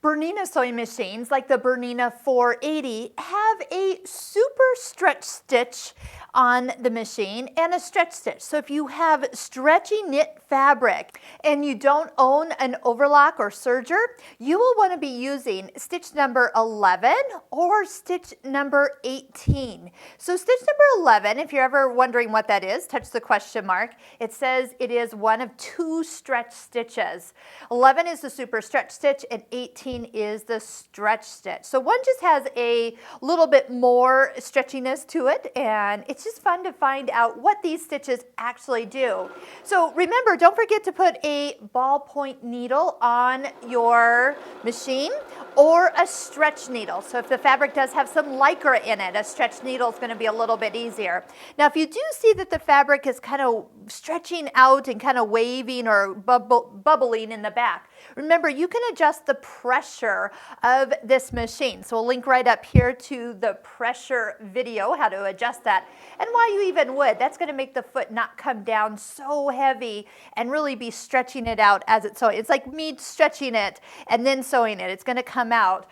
Bernina sewing machines like the Bernina 480 have a super stretch stitch on the machine and a stretch stitch. So if you have stretchy knit fabric and you don't own an overlock or serger, you will want to be using stitch number 11 or stitch number 18. So stitch number 11, if you're ever wondering what that is, touch the question mark. It says it is one of 2 stretch stitches. 11 is the super stretch stitch and 18 is the stretch stitch. So one just has a little bit more stretchiness to it, and it's just fun to find out what these stitches actually do. So remember, don't forget to put a ballpoint needle on your machine or a stretch needle. So if the fabric does have some lycra in it, a stretch needle is going to be a little bit easier. Now if you do see that the fabric is kind of stretching out and kind of waving or bubbling in the back, remember you can adjust the pressure of this machine. So we'll link right up here to the pressure video, how to adjust that. And why you even would, that's going to make the foot not come down so heavy and really be stretching it out as it's sewing. It's like me stretching it and then sewing it. It's going to come out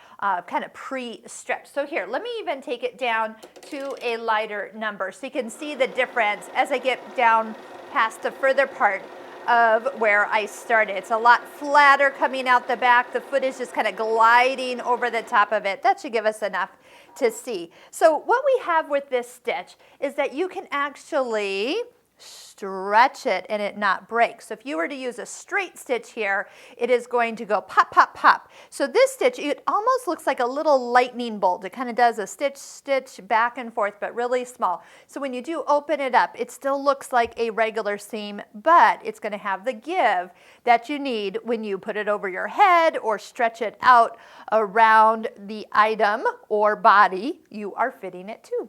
kind of pre-stretched. So here, let me even take it down to a lighter number so you can see the difference as I get down past the further part of where I started. It's a lot flatter coming out the back. The foot is just kind of gliding over the top of it. That should give us enough to see. So what we have with this stitch is that you can actually stretch it and it not break. So if you were to use a straight stitch here, it is going to go pop, pop, pop. So this stitch, it almost looks like a little lightning bolt. It kind of does a stitch, stitch back and forth, but really small. So when you do open it up, it still looks like a regular seam, but it's going to have the give that you need when you put it over your head or stretch it out around the item or body you are fitting it to.